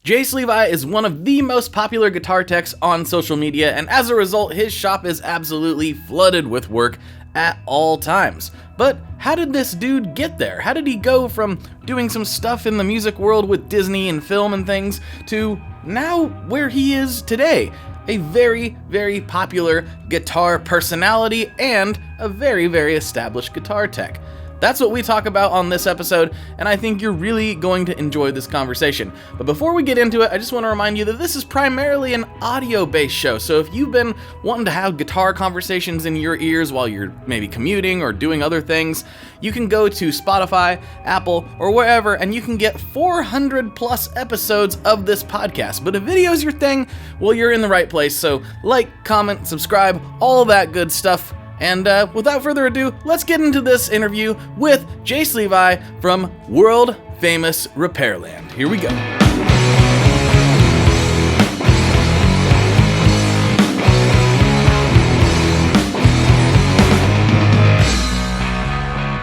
Jayce Levi is one of the most popular guitar techs on social media, and as a result, his shop is absolutely flooded with work at all times. But how did this dude get there? How did he go from doing some stuff in the music world with Disney and film and things to now where he is today? A very, very popular guitar personality and a very, very established guitar tech. That's what we talk about on this episode, and I think you're really going to enjoy this conversation. But before we get into it, I just want to remind you that this is primarily an audio-based show, so if you've been wanting to have guitar conversations in your ears while you're maybe commuting or doing other things, you can go to Spotify, Apple, or wherever, and you can get 400 plus episodes of this podcast. But if video is your thing, well, you're in the right place, so like, comment, subscribe, all that good stuff. And without further ado, let's get into this interview with Jayce Levi from world famous Repairland. Here we go.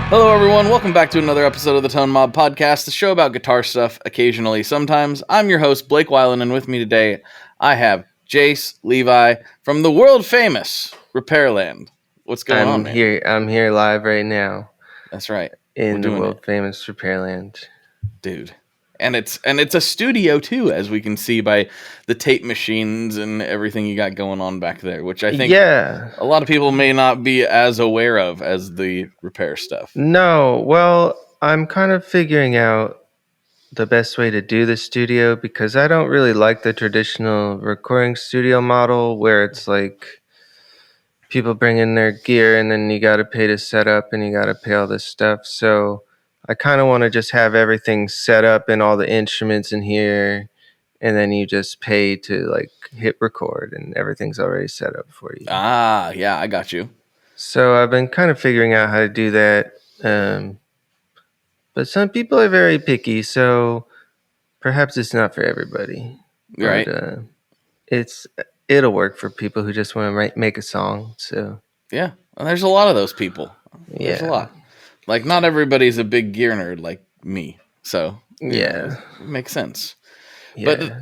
Hello everyone, welcome back to another episode of the Tone Mob Podcast, the show about guitar stuff occasionally, sometimes. I'm your host, Blake Weiland, and with me today, I have Jayce Levi from the world famous Repairland. What's going on, man? I'm here live right now. That's right. In the world famous Repairland. Dude. And it's a studio too, as we can see by the tape machines and everything you got going on back there, which I think a lot of people may not be as aware of as the repair stuff. No, well, I'm kind of figuring out the best way to do the studio because I don't really like the traditional recording studio model where it's like people bring in their gear and then you got to pay to set up and you got to pay all this stuff. So I kind of want to just have everything set up and all the instruments in here. And then you just pay to like hit record and everything's already set up for you. Ah, yeah, I got you. So I've been kind of figuring out how to do that. But some people are very picky. So perhaps it's not for everybody. Right. But, it'll work for people who just want to make a song. So yeah, well, there's a lot of those people. There's a lot. Like not everybody's a big gear nerd like me. So it makes sense. Yeah.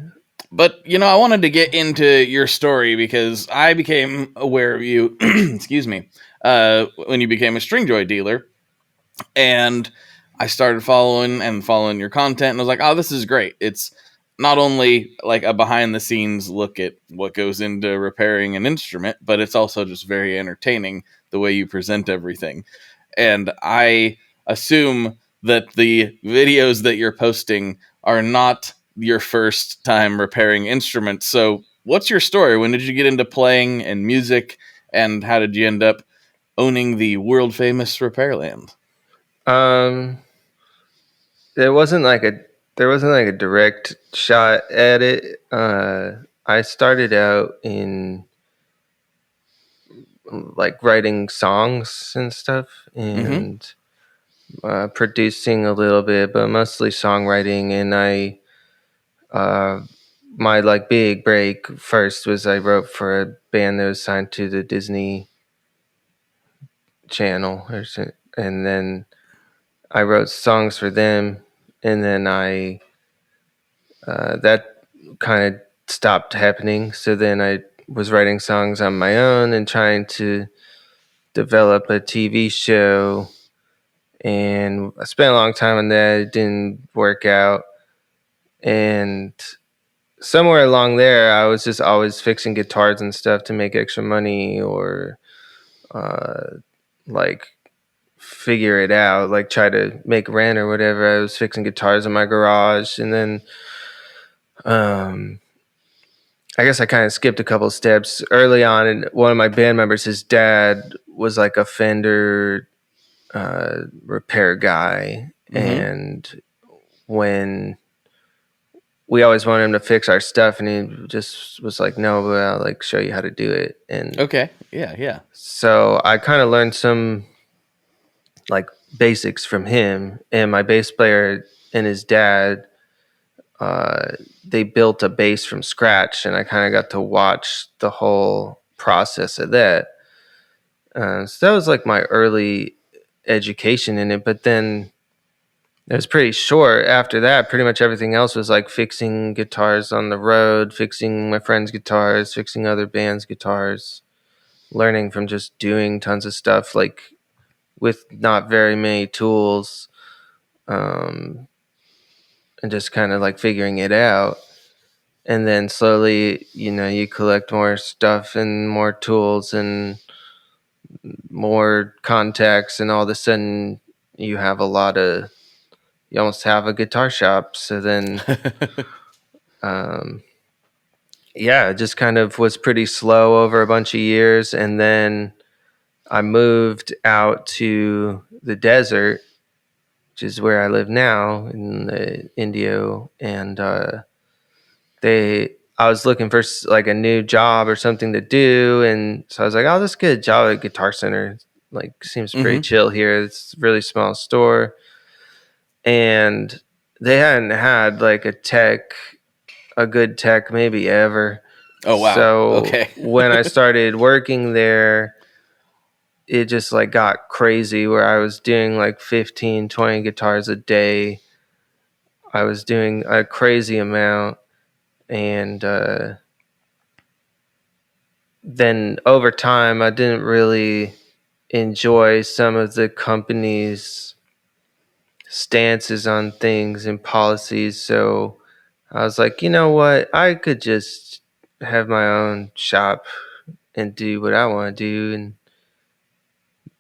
But you know, I wanted to get into your story because I became aware of you. Excuse me. When you became a Stringjoy dealer, and I started following your content, and I was like, oh, this is great. It's not only like a behind the scenes look at what goes into repairing an instrument, but it's also just very entertaining the way you present everything. And I assume that the videos that you're posting are not your first time repairing instruments. So what's your story? When did you get into playing and music, and how did you end up owning the world famous Repairland? There wasn't like a direct shot at it. I started out in like writing songs and stuff and producing a little bit, but mostly songwriting. And my like big break first was I wrote for a band that was signed to the Disney Channel, and then I wrote songs for them. And then that kind of stopped happening. So then I was writing songs on my own and trying to develop a TV show. And I spent a long time on that. It didn't work out. And somewhere along there, I was just always fixing guitars and stuff to make extra money or like figure it out, like try to make rent or whatever. I was fixing guitars in my garage, and then I guess I kind of skipped a couple steps early on. And one of my band members, his dad was like a Fender repair guy, and when we always wanted him to fix our stuff, and he just was like, "No, but I'll like show you how to do it." And okay, yeah. So I kind of learned some like basics from him, and my bass player and his dad, they built a bass from scratch, and I kind of got to watch the whole process of that. So that was like my early education in it. But then it was pretty short. After that, pretty much everything else was like fixing guitars on the road, fixing my friends' guitars, fixing other bands' guitars, learning from just doing tons of stuff, like with not very many tools, and just kind of like figuring it out. And then slowly, you collect more stuff and more tools and more contacts, and all of a sudden you have you almost have a guitar shop. So then, um, yeah, it just kind of was pretty slow over a bunch of years. And then I moved out to the desert, which is where I live now in the Indio. And I was looking for like a new job or something to do. And so I was like, I'll just get a job at Guitar Center. Like, seems pretty chill here. It's a really small store. And they hadn't had like a good tech maybe ever. Oh, wow. So okay. when I started working there, it just like got crazy where I was doing like 15, 20 guitars a day. I was doing a crazy amount. And then over time, I didn't really enjoy some of the company's stances on things and policies. So I was like, you know what? I could just have my own shop and do what I want to do and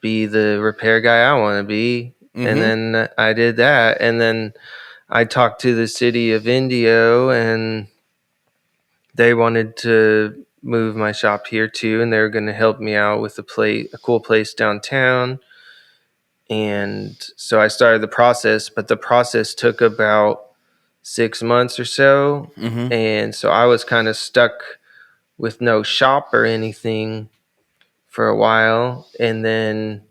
be the repair guy I want to be. And then I did that. And then I talked to the city of Indio, and they wanted to move my shop here too. And they were going to help me out with a cool place downtown. And so I started the process, but the process took about 6 months or so. And so I was kind of stuck with no shop or anything for a while. And then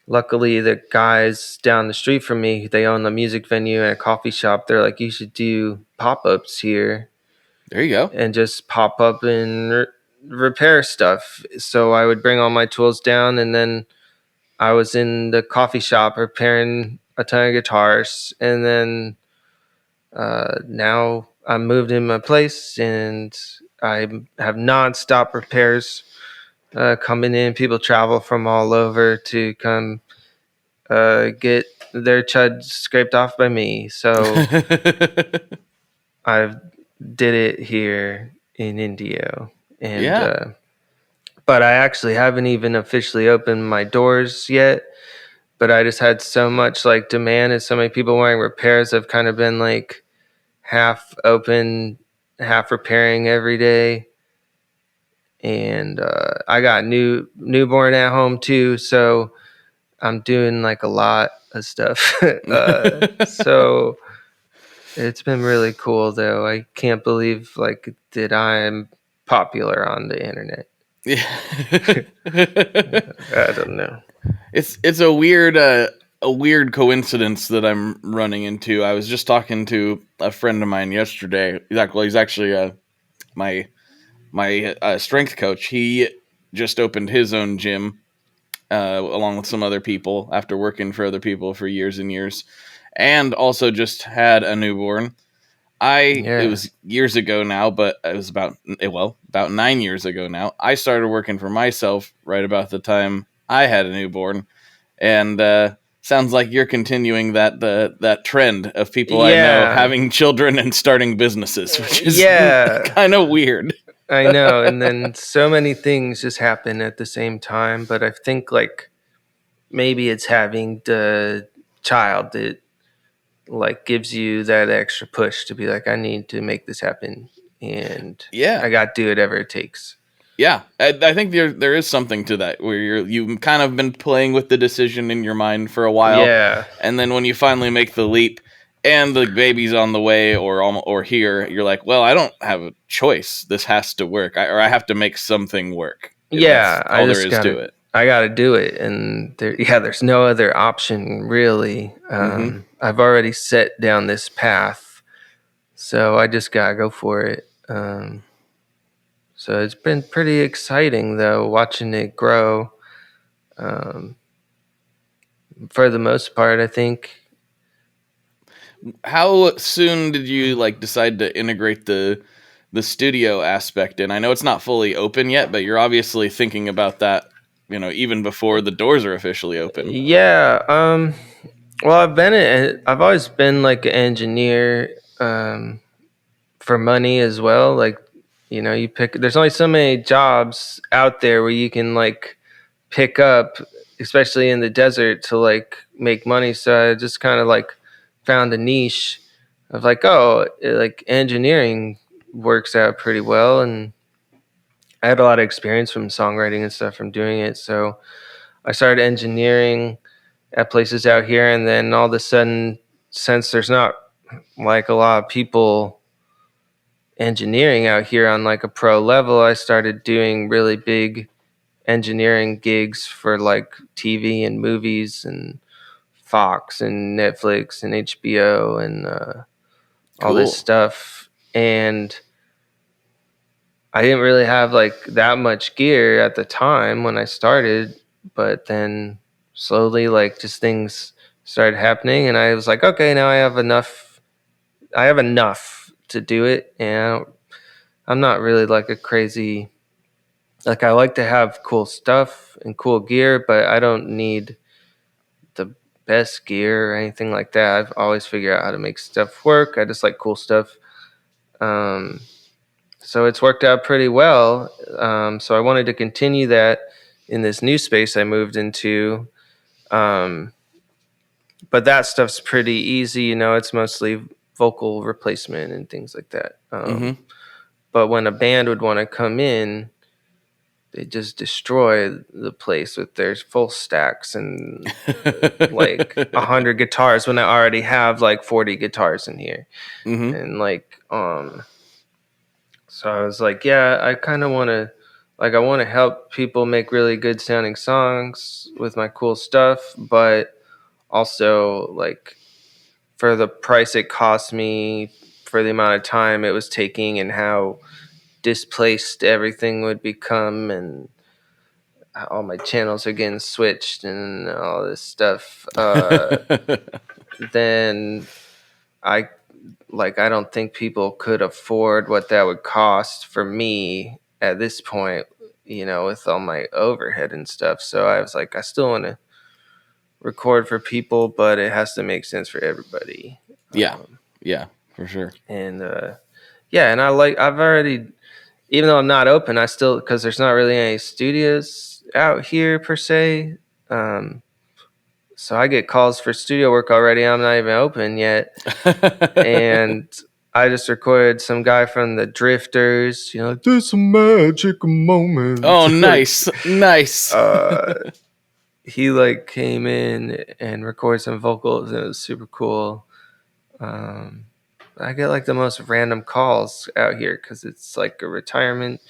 luckily the guys down the street from me, they own a music venue and a coffee shop. They're like, you should do pop-ups here. There you go. And just pop up and repair stuff. So I would bring all my tools down, and then I was in the coffee shop repairing a ton of guitars. And then now I moved in my place, and I have nonstop repairs coming in. People travel from all over to come get their chud scraped off by me. So I did it here in Indio. And Yeah. but I actually haven't even officially opened my doors yet. But I just had so much like demand and so many people wanting repairs. I've kind of been like half open, half repairing every day. And I got newborn at home too, so I'm doing like a lot of stuff. So it's been really cool though. I can't believe like that I'm popular on the internet. Yeah. I don't know. It's a weird coincidence that I'm running into. I was just talking to a friend of mine yesterday. He's actually my strength coach. He just opened his own gym along with some other people after working for other people for years and years, and also just had a newborn. It was years ago now, but it was about 9 years ago now. I started working for myself right about the time I had a newborn, and sounds like you're continuing that trend of people I know having children and starting businesses, which is kind of weird. I know, and then so many things just happen at the same time. But I think like maybe it's having the child that like gives you that extra push to be like, I need to make this happen, and I got to do whatever it takes. Yeah, I think there is something to that where you've kind of been playing with the decision in your mind for a while, and then when you finally make the leap and the baby's on the way or here, you're like, well, I don't have a choice. This has to work, or I have to make something work. Yeah, that's all there is to it. I got to do it, and there's no other option really. I've already set down this path, so I just gotta go for it. So it's been pretty exciting though, watching it grow. For the most part, I think How soon did you like decide to integrate the studio aspect in? I know it's not fully open yet, but you're obviously thinking about that, even before the doors are officially open. Yeah. Well, I've always been like an engineer for money as well. Like, you pick. There's only so many jobs out there where you can like pick up, especially in the desert, to like make money. So I just kind of like found a niche of like, like engineering works out pretty well, and I had a lot of experience from songwriting and stuff from doing it. So I started engineering at places out here, and then all of a sudden, since there's not like a lot of people engineering out here on like a pro level, I started doing really big engineering gigs for like TV and movies and Fox and Netflix and HBO and all this Cool. stuff. And I didn't really have like that much gear at the time when I started, but then slowly like just things started happening and I was like, okay, now I have enough. I have enough to do it. And I'm not really like a crazy, like I like to have cool stuff and cool gear, but I don't need the best gear or anything like that. I've always figured out how to make stuff work. I just like cool stuff. Um, so it's worked out pretty well. So I wanted to continue that in this new space I moved into. Um, but that stuff's pretty easy. It's mostly vocal replacement and things like that. Mm-hmm. But when a band would want to come in, they just destroy the place with their full stacks and like 100 guitars when I already have like 40 guitars in here. Mm-hmm. And like so I was like, yeah, I kind of want to I want to help people make really good sounding songs with my cool stuff, but also like for the price it cost me, for the amount of time it was taking and how displaced everything would become, and all my channels are getting switched and all this stuff, then I I don't think people could afford what that would cost for me at this point, with all my overhead and stuff. So I was like, I still want to record for people, but it has to make sense for everybody. Yeah. Yeah, for sure. And yeah, and I've already, even though I'm not open, I still, because there's not really any studios out here per se. So I get calls for studio work already. I'm not even open yet. And I just recorded some guy from the Drifters, there's a magic moment. Oh, nice. Nice. He like came in and recorded some vocals and it was super cool. I get like the most random calls out here because it's like a retirement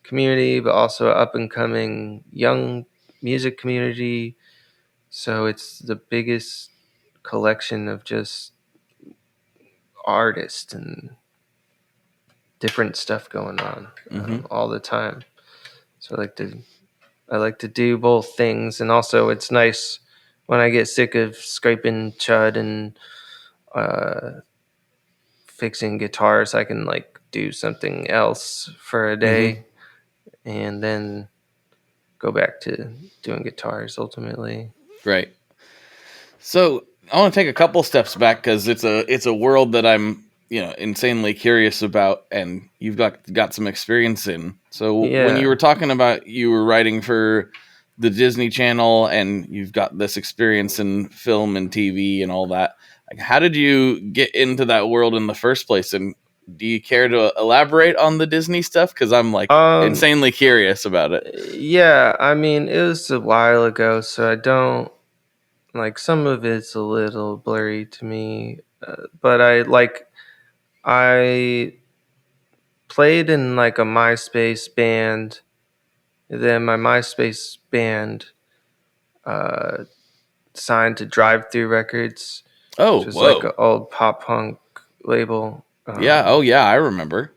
community, but also an up and coming young music community. So it's the biggest collection of just artists and different stuff going on all the time. So I like to do both things, and also it's nice when I get sick of scraping Chud and fixing guitars, I can like do something else for a day and then go back to doing guitars ultimately. Right. So I want to take a couple steps back because it's a world that I'm insanely curious about, and you've got some experience in. So when you Yeah. were talking about you were writing for the Disney Channel and you've got this experience in film and TV and all that, like how did you get into that world in the first place? And do you care to elaborate on the Disney stuff? Because I'm like insanely curious about it. Yeah, I mean, it was a while ago, so I don't like, some of it's a little blurry to me, but I played in like a MySpace band. Then my MySpace band uh, signed to Drive Through Records, Oh, which was like whoa. an old pop punk label. Yeah. Oh, yeah. I remember.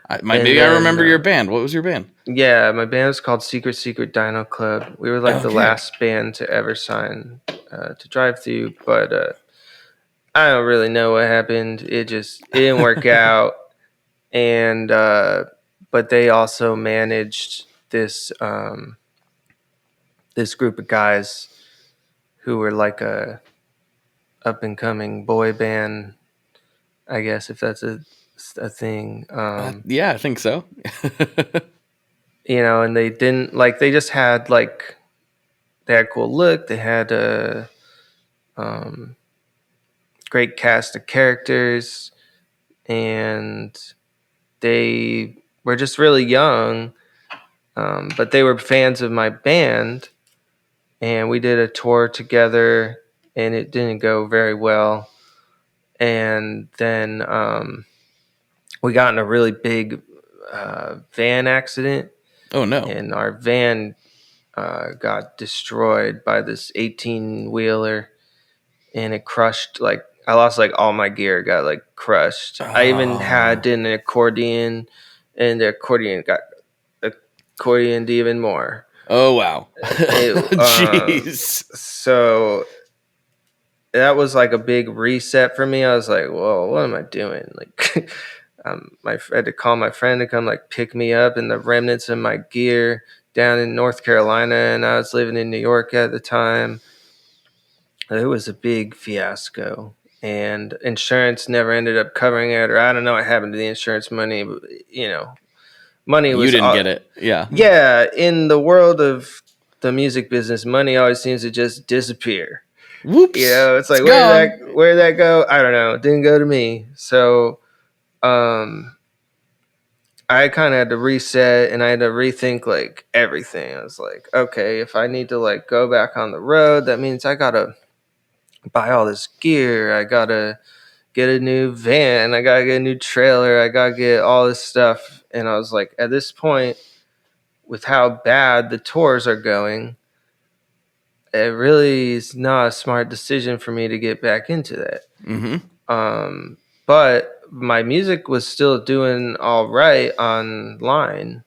And Maybe I then remember your band. What was your band? yeah, my band was called Secret Secret Dino Club. We were like the Okay. last band to ever sign to Drive Through, but I don't really know what happened. It didn't work out, and but they also managed this group of guys who were like a up and coming boy band, I guess, if that's a thing. Yeah, I think so. And they didn't like they just had like they had a cool look. They had a um, great cast of characters, and they were just really young. But they were fans of my band, and we did a tour together, and it didn't go very well. And then we got in a really big van accident, Oh no. and our van got destroyed by this 18-wheeler, and it crushed, like, I lost like all my gear, got like crushed. I even had an accordion, and the accordion got accordioned even more. Oh wow. Jeez. So that was like a big reset for me. I was like, whoa, what am I doing? Like, I had to call my friend to come like pick me up and the remnants of my gear down in North Carolina, and I was living in New York at the time. It was a big fiasco, and insurance never ended up covering it, or I don't know what happened to the insurance money. But, money was you didn't get it. Yeah. Yeah, in the world of the music business, money always seems to just disappear. Whoops. It's like, where did that go? I don't know. It didn't go to me. So I kind of had to reset, and I had to rethink like everything. I was like, okay, if I need to like go back on the road, that means I gotta buy all this gear. I gotta get a new van. I gotta get a new trailer. I gotta get all this stuff. And I was like, at this point, with how bad the tours are going, it really is not a smart decision for me to get back into that. Mm-hmm. But my music was still doing all right online,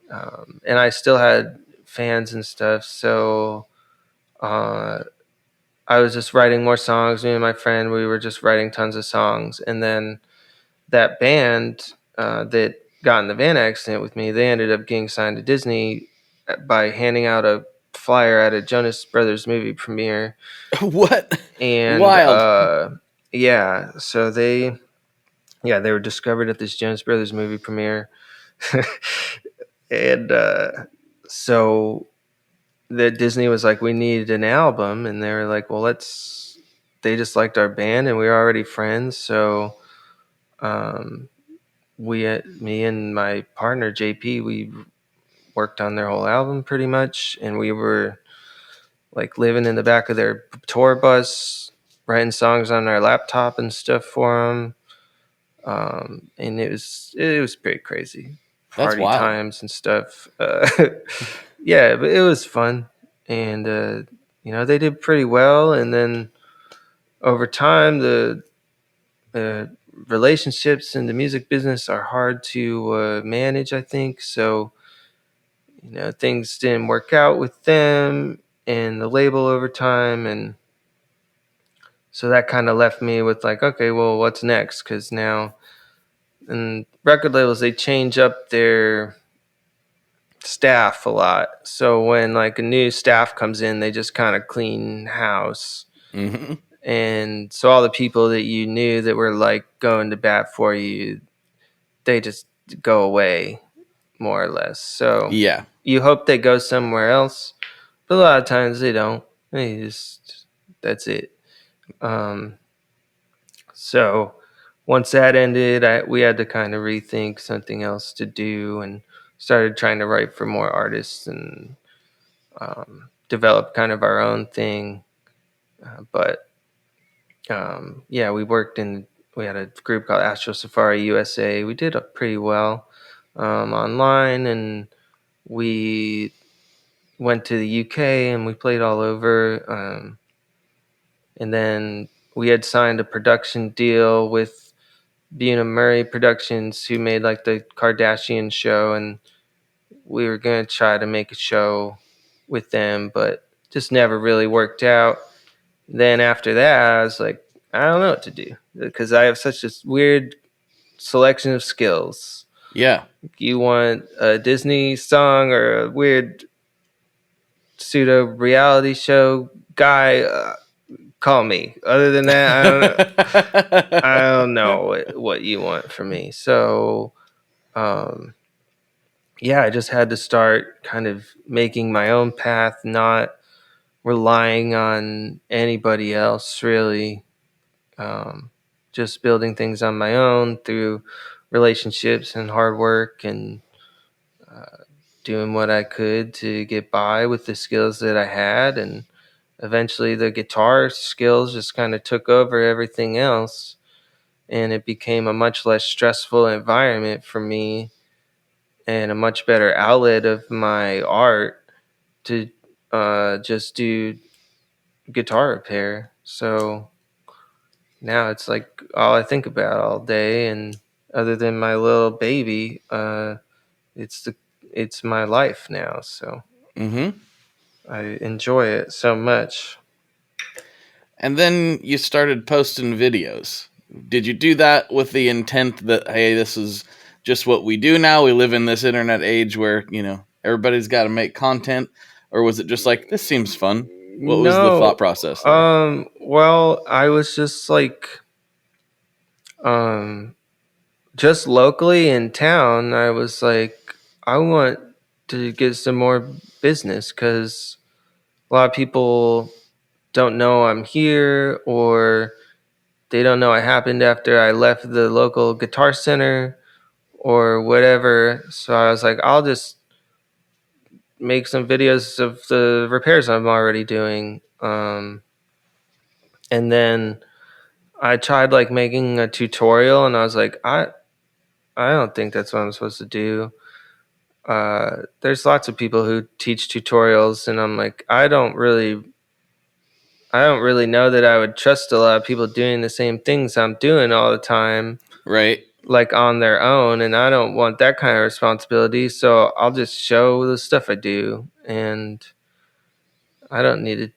and I still had fans and stuff. So I was just writing more songs. Me and my friend, we were just writing tons of songs. And then that band that got in the van accident with me, they ended up getting signed to Disney by handing out a flyer at a Jonas Brothers movie premiere. What? And Wild. yeah, so they were discovered at this Jonas Brothers movie premiere. And so the Disney was like, we needed an album, and they were like, well, they just liked our band, and we were already friends. So me and my partner JP, we worked on their whole album pretty much, and we were like living in the back of their tour bus, writing songs on our laptop and stuff for them. And it was pretty crazy, That's party wild. times and stuff. Yeah, but it was fun, and they did pretty well. And then over time, the relationships in the music business are hard to manage, I think. So things didn't work out with them and the label over time, and so that kind of left me with like, okay, well, what's next? Because now, and record labels, they change up their staff a lot. So when like a new staff comes in, they just kind of clean house. Mm-hmm. And so all the people that you knew that were like going to bat for you, they just go away, more or less. So Yeah. you hope they go somewhere else, but a lot of times they don't. That's it. So once that ended, we had to kind of rethink something else to do, and started trying to write for more artists and develop kind of our own thing. But yeah, we had a group called Astro Safari USA. We did pretty well online, and we went to the UK and we played all over. And then we had signed a production deal with Buna Murray Productions, who made like the Kardashian show, and we were going to try to make a show with them, but just never really worked out. Then after that, I was like, I don't know what to do because I have such a weird selection of skills. Yeah. You want a Disney song or a weird pseudo reality show guy? Call me. Other than that, I don't know. I don't know what you want from me. So, um, yeah, I just had to start kind of making my own path, not relying on anybody else really. Um, just building things on my own through relationships and hard work and doing what I could to get by with the skills that I had. And eventually the guitar skills just kind of took over everything else. And it became a much less stressful environment for me and a much better outlet of my art to just do guitar repair. So now it's like all I think about all day, and other than my little baby, it's my life now. So Mm-hmm. I enjoy it so much. And then you started posting videos. Did you do that with the intent that, hey, this is just what we do now? We live in this internet age where, everybody's got to make content. Or was it just like, this seems fun? What was the thought No, process there? well, I was just like, um, just locally in town. I was like, I want to get some more business because a lot of people don't know I'm here, or they don't know it happened after I left the local guitar center or whatever. So I was like, I'll just make some videos of the repairs I'm already doing. And then I tried like making a tutorial, and I was like, I don't think that's what I'm supposed to do. There's lots of people who teach tutorials, and I'm like, I don't really know that I would trust a lot of people doing the same things I'm doing all the time, Right. like on their own, and I don't want that kind of responsibility. So I'll just show the stuff I do, and I don't need to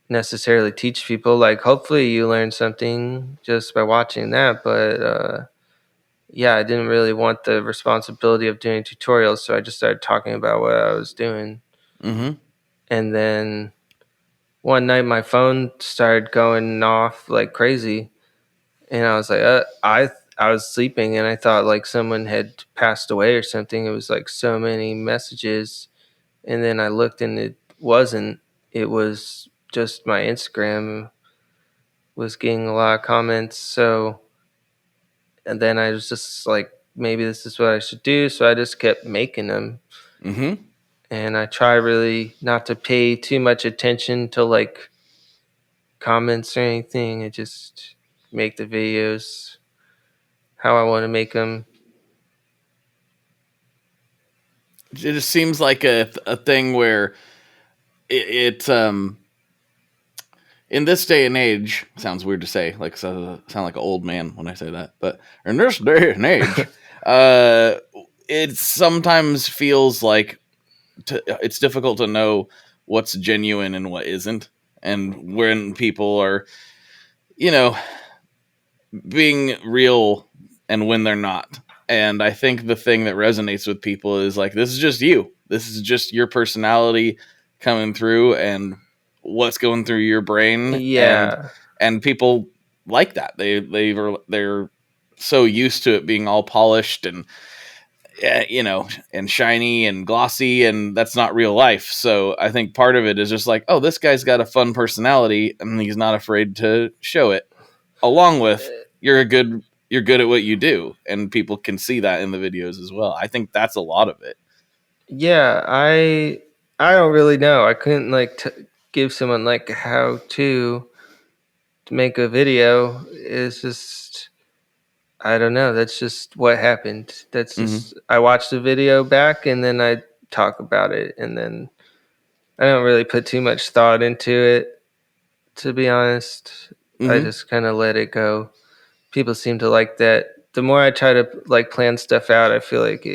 necessarily teach people. Like, hopefully you learn something just by watching that, but yeah, I didn't really want the responsibility of doing tutorials, so I just started talking about what I was doing. Mm-hmm. And then one night my phone started going off like crazy, and I was like, I was sleeping, and I thought like someone had passed away or something. It was like so many messages, and then I looked, and it wasn't. It was just my Instagram was getting a lot of comments. So, and then I was just like, maybe this is what I should do. So I just kept making them, Mm-hmm. and I try really not to pay too much attention to like comments or anything. I just make the videos how I want to make them. It just seems like a thing where it in this day and age, sounds weird to say, like sound like an old man when I say that, but in this day and age, uh, it sometimes feels like it's difficult to know what's genuine and what isn't, and when people are, you know, being real and when they're not. And I think the thing that resonates with people is like, this is just you. This is just your personality coming through and what's going through your brain. Yeah. And people like that. They're so used to it being all polished and and shiny and glossy, and that's not real life. So I think part of it is just like, oh, this guy's got a fun personality and he's not afraid to show it, along with you're good at what you do, and people can see that in the videos as well. I think that's a lot of it. Yeah, I don't really know. I couldn't like give someone like how to make a video. It's just I don't know. That's just what happened. That's Mm-hmm. just I watched the video back, and then I talk about it, and then I don't really put too much thought into it, to be honest. I Mm-hmm. just kind of let it go. People seem to like that. The more I try to like plan stuff out, I feel like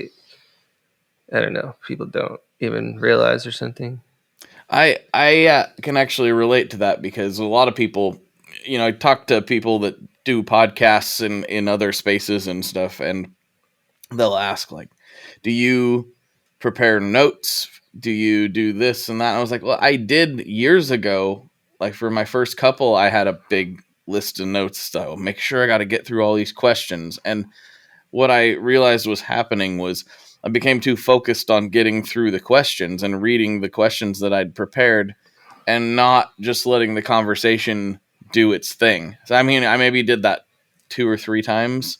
I don't know, people don't even realize or something. I can actually relate to that because a lot of people, I talk to people that do podcasts in other spaces and stuff, and they'll ask, like, do you prepare notes? Do you do this and that? And I was like, well, I did years ago. Like, for my first couple, I had a big list of notes. So make sure I got to get through all these questions. And what I realized was happening was I became too focused on getting through the questions and reading the questions that I'd prepared, and not just letting the conversation do its thing. So, I mean, I maybe did that 2 or 3 times,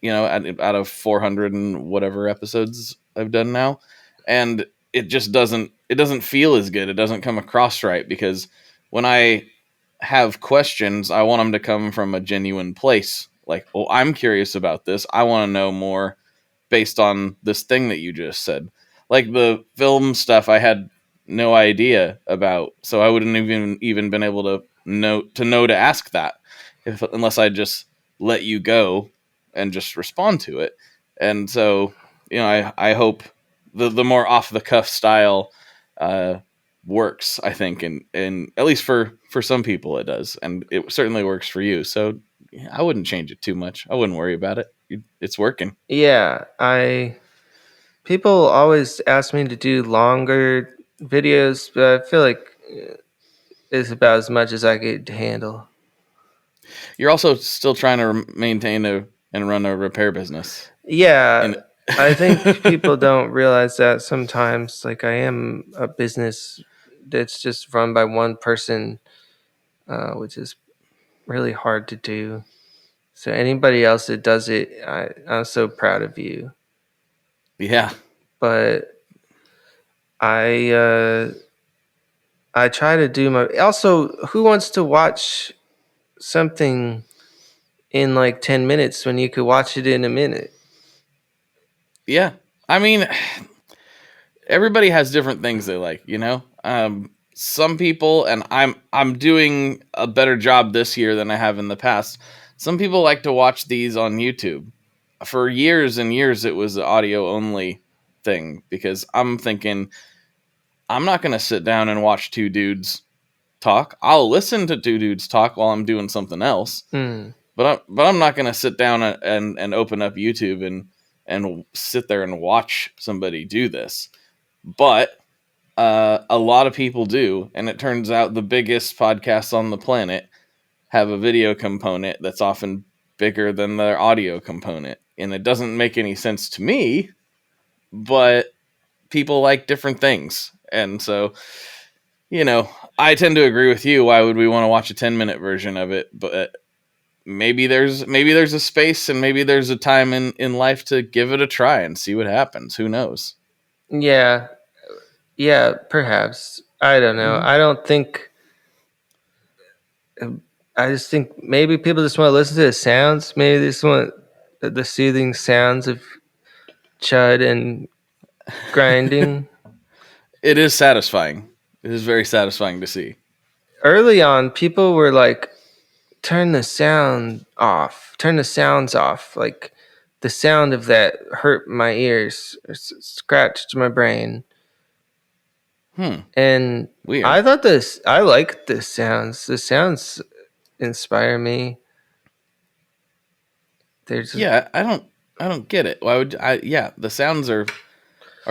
out of 400 and whatever episodes I've done now. And it just doesn't feel as good. It doesn't come across right, because when I have questions, I want them to come from a genuine place. Like, oh, I'm curious about this. I want to know more based on this thing that you just said. Like the film stuff, I had no idea about, so I wouldn't even been able to know to ask that unless I just let you go and just respond to it. And so, I hope the more off the cuff style works, I think, and at least for some people it does, and it certainly works for you. So I wouldn't change it too much. I wouldn't worry about it. It's working. Yeah, people always ask me to do longer videos, but I feel like it's about as much as I could handle. You're also still trying to maintain and run a repair business. Yeah, I think people don't realize that sometimes. Like, I am a business that's just run by one person, which is really hard to do. So anybody else that does it, I'm so proud of you. Yeah. But I try to do my. Also, who wants to watch something in like 10 minutes when you could watch it in a minute? Yeah. I mean, everybody has different things they like, some people, and I'm doing a better job this year than I have in the past. Some people like to watch these on YouTube. For years and years, it was an audio only thing, because I'm thinking, I'm not going to sit down and watch 2 dudes talk. I'll listen to 2 dudes talk while I'm doing something else. But I'm not going to sit down and open up YouTube and sit there and watch somebody do this. But a lot of people do, and it turns out the biggest podcasts on the planet have a video component that's often bigger than their audio component. And it doesn't make any sense to me, but people like different things. And so, I tend to agree with you. Why would we want to watch a 10-minute version of it? But maybe there's a space, and maybe there's a time in life to give it a try and see what happens. Who knows? Yeah, perhaps. I don't know. I don't think. I just think maybe people just want to listen to the sounds. Maybe they just want the soothing sounds of chud and grinding. It is satisfying. It is very satisfying to see. Early on, people were like, turn the sounds off. Like, the sound of that hurt my ears, scratched my brain. And weird. I like the sounds. The sounds inspire me. I don't get it. Why would I? Yeah, the sounds are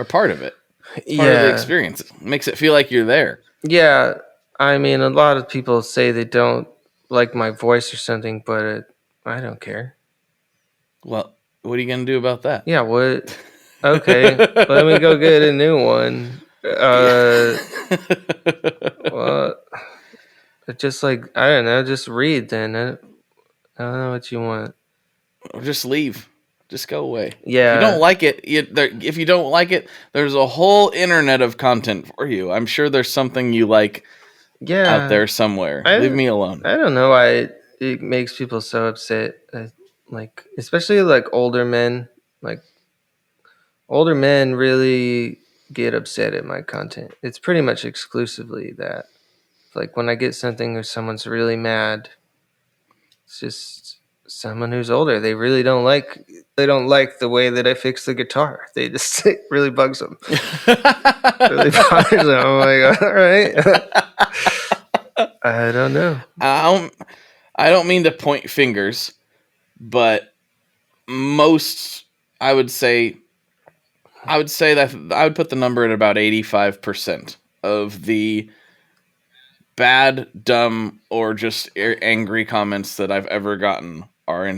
part of it. It's part of the experience. It makes it feel like you're there. Yeah, I mean, a lot of people say they don't like my voice or something, but I don't care. Well, what are you gonna do about that? Yeah, what? Okay, let me go get a new one. Well, just like, I don't know, just read then. I don't know what you want. Or just leave. Just go away. Yeah. If you don't like it, there's a whole internet of content for you. I'm sure there's something you like out there somewhere. Leave me alone. I don't know why it makes people so upset. Like, especially like older men. Like, older men really get upset at my content. It's pretty much exclusively that. Like, when I get something or someone's really mad, it's just someone who's older. They really don't like the way that I fix the guitar. They just, it really bugs them. Really bothers them. I'm like, all right. I don't know. I don't mean to point fingers, but most I would say that I would put the number at about 85% of the bad, dumb, or just angry comments that I've ever gotten are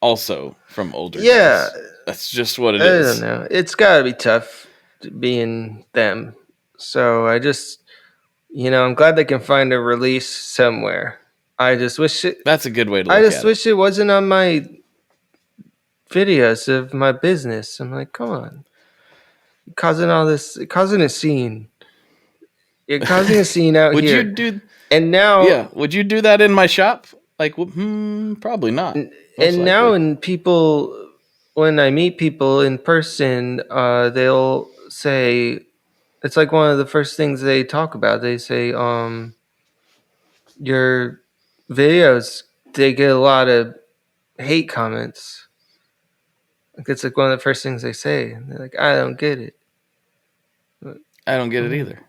also from older Yeah, guys. That's just what it I don't is. know. It's got to be tough being them. So I just, I'm glad they can find a release somewhere. I just wish it. That's a good way to I look just at it. wish it wasn't on my videos of my business. I'm like, come on, you're causing all this, you're causing a scene. You're causing a scene out Would you here, do? and now, Yeah, would you do that in my shop? Like, probably not. Most and now, likely. when people, when I meet people in person, they'll say, it's like one of the first things they talk about. They say, your videos, they get a lot of hate comments. Like, it's like one of the first things they say. They're like, I don't get it. I don't get it either.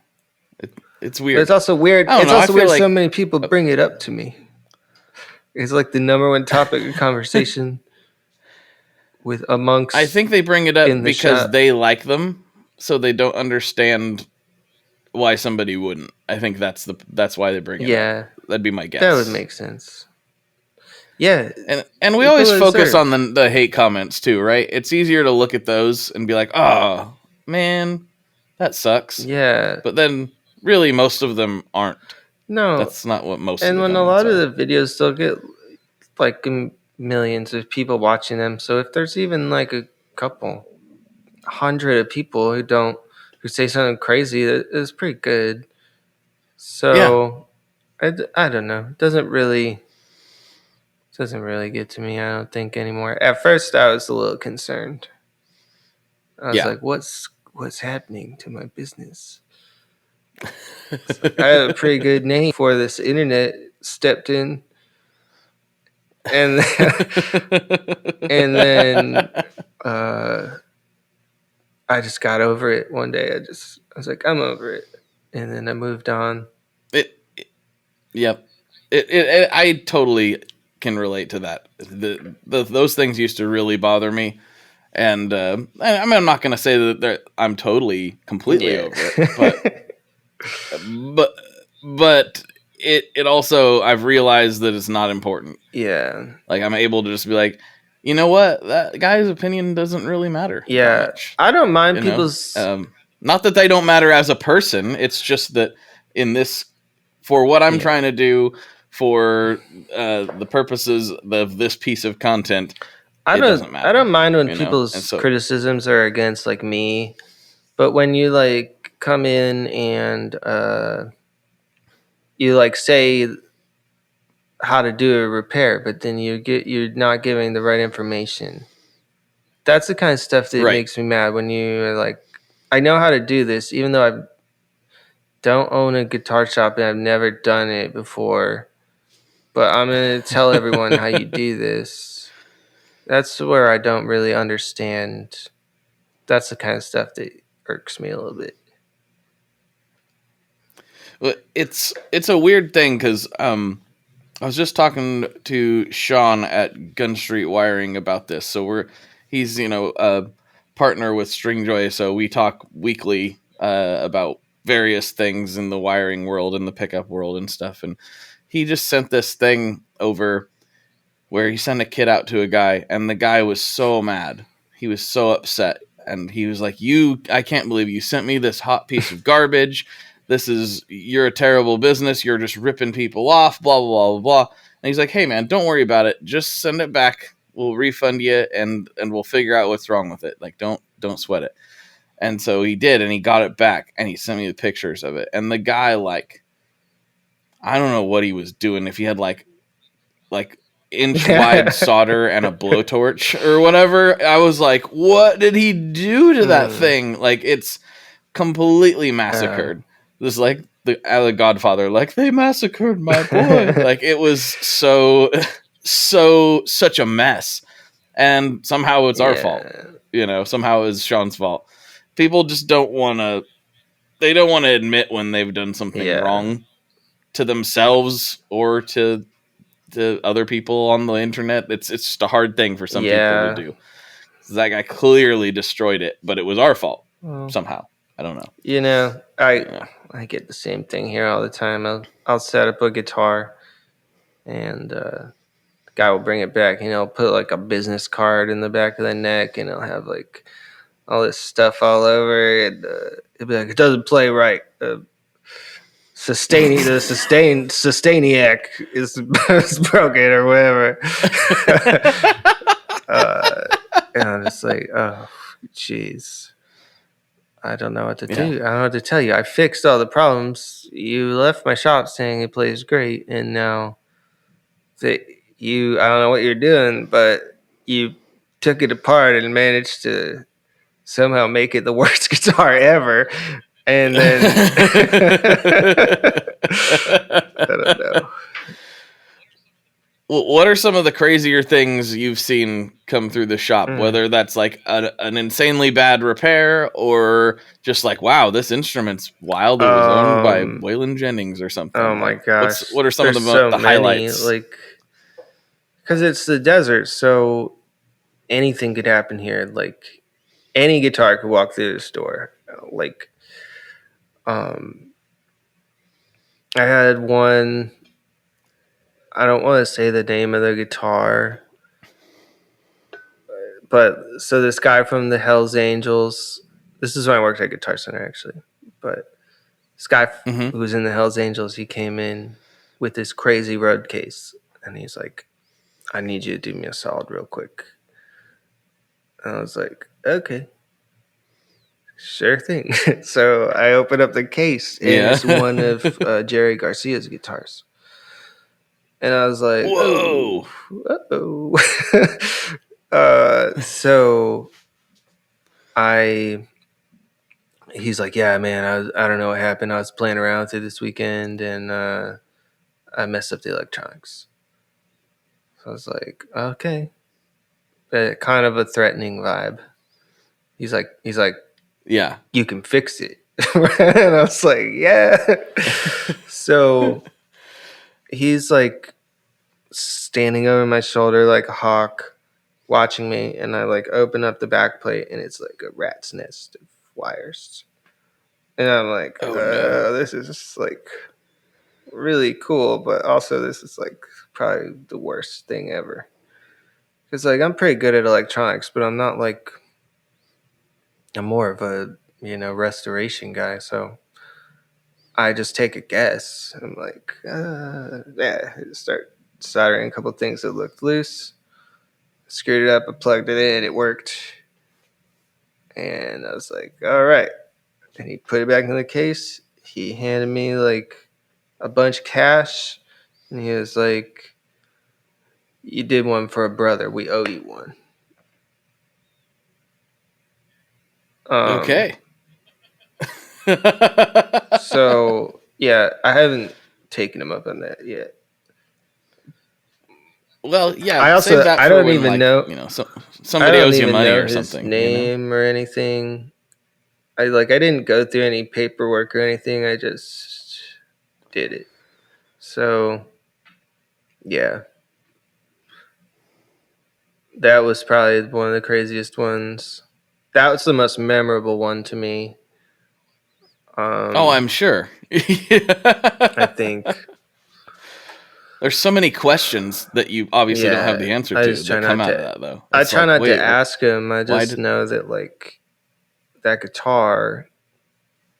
It's But it's weird. also weird. I don't It's know. I also feel weird so like many people bring it up to me. It's like the number one topic of conversation with amongst I think they bring it up in the because shop. they like them, so they don't understand why somebody wouldn't. I think that's why they bring it up. Yeah, That'd be my guess. that would make sense. Yeah, And we always focus on the hate comments too, right? It's easier to look at those and be like, "Oh, man, that sucks." Yeah. But then really most of them aren't. No. That's not what most And of the when a comments lot are. of the videos still get like millions of people watching them, so if there's even like a couple hundred of people who say something crazy, that is pretty good. So I don't know. It doesn't really get to me, I don't think, anymore. At first I was a little concerned. I was like, what's happening to my business? Like, I had a pretty good name before this internet stepped in. And and then I just got over it one day. I was like, I'm over it. And then I moved on. Yep. I totally can relate to that. Those things used to really bother me. And I mean, I'm not going to say that I'm totally, completely over it, but it also, I've realized that it's not important. Yeah. Like, I'm able to just be like, you know what? That guy's opinion doesn't really matter. Yeah. That much, I don't mind people's. Not that they don't matter as a person. It's just that for what I'm trying to do, for the purposes of this piece of content, it doesn't matter. I don't mind when people's criticisms are against like me, but when you like come in and you like say how to do a repair, but then you're not giving the right information. That's the kind of stuff that makes me mad. When you're like, I know how to do this, even though I don't own a guitar shop and I've never done it before, but I'm gonna tell everyone how you do this. That's where I don't really understand. That's the kind of stuff that irks me a little bit. Well, it's a weird thing because I was just talking to Sean at Gun Street Wiring about this. So he's a partner with Stringjoy, so we talk weekly about various things in the wiring world and the pickup world and stuff. And he just sent this thing over where he sent a kit out to a guy, and the guy was so mad. He was so upset. And he was like, I can't believe you sent me this hot piece of garbage. You're a terrible business. You're just ripping people off, blah, blah, blah, blah. And he's like, hey, man, don't worry about it. Just send it back. We'll refund you, and we'll figure out what's wrong with it. Like, don't sweat it. And so he did, and he got it back, and he sent me the pictures of it. And the guy, like, I don't know what he was doing. If he had, like inch-wide solder and a blowtorch or whatever, I was like, what did he do to that thing? Like, it's completely massacred. This is like the Godfather, like, they massacred my boy. Like, it was such a mess. And somehow it's our fault. Somehow it's Sean's fault. People just don't want to admit when they've done something wrong to themselves or to to other people on the internet. It's just a hard thing for some people to do. That guy clearly destroyed it, but it was our fault somehow. I don't know. You know, I get the same thing here all the time. I'll set up a guitar, and the guy will bring it back, and he'll put like a business card in the back of the neck, and he'll have like all this stuff all over, and he'll be like, "It doesn't play right. Sustainiac is broken or whatever." And I'm just like, oh, jeez. I don't know what to do. I don't know what to tell you. I fixed all the problems. You left my shop saying it plays great, and now I don't know what you're doing, but you took it apart and managed to somehow make it the worst guitar ever. And then I don't know. What are some of the crazier things you've seen come through the shop? Whether that's like an insanely bad repair or just like, wow, this instrument's wild. It was owned by Waylon Jennings or something. Oh my gosh. What are some of the highlights? Like, because it's the desert, so anything could happen here. Like, any guitar could walk through the store. Like, I had one. I don't want to say the name of the guitar, but so this guy from the Hells Angels. This is when I worked at Guitar Center, actually. But this guy who was in the Hells Angels, he came in with this crazy road case, and he's like, "I need you to do me a solid real quick." And I was like, "Okay, sure thing." So I opened up the case, and it's one of Jerry Garcia's guitars. And I was like, whoa. So he's like, yeah, man, I don't know what happened. I was playing around with it this weekend, and I messed up the electronics. So I was like, okay. But kind of a threatening vibe. He's like, yeah, you can fix it. And I was like, yeah. So he's like standing over my shoulder like a hawk, watching me, and I like open up the back plate, and it's like a rat's nest of wires. And I'm like, this is just like really cool, but also this is like probably the worst thing ever. Because like I'm pretty good at electronics, but I'm not like, I'm more of a restoration guy, so I just take a guess. I'm like, start soldering a couple things that looked loose. Screwed it up, I plugged it in, it worked. And I was like, all right. And he put it back in the case. He handed me like a bunch of cash. And he was like, you did one for a brother. We owe you one. Okay. So, yeah, I haven't taken him up on that yet. Well, yeah. I don't even know. Somebody owes you money or something. His name or anything. I didn't go through any paperwork or anything. I just did it. So, yeah. That was probably one of the craziest ones. That was the most memorable one to me. I'm sure. I think. There's so many questions that you obviously don't have the answer to that come out of that, though. I try not to ask him. I just know that, like, that guitar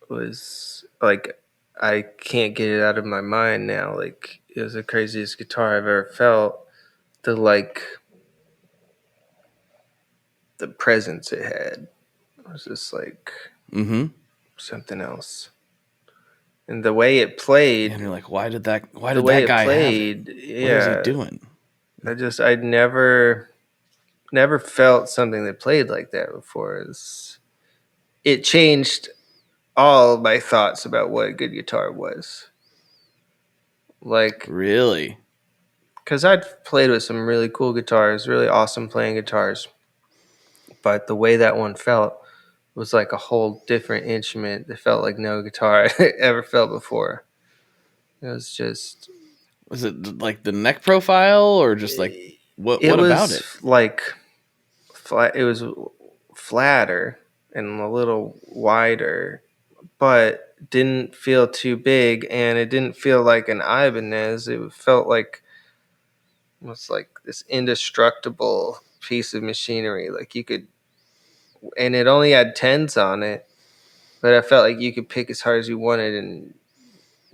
was, like, I can't get it out of my mind now. Like, it was the craziest guitar I've ever felt. The presence it had was just, like, something else. And the way it played, and you're like, why did that guy played, have it? What was he doing? I'd never felt something that played like that before. It changed all my thoughts about what a good guitar was. Like, really? Because I'd played with some really cool guitars, really awesome playing guitars, but the way that one felt was like a whole different instrument that felt like no guitar I ever felt before. It was just... Was it like the neck profile or just like what It about was it? like flat. It was flatter and a little wider, but didn't feel too big, and it didn't feel like an Ibanez. It felt like almost like this indestructible piece of machinery. Like you could, and it only had tens on it, but I felt like you could pick as hard as you wanted, and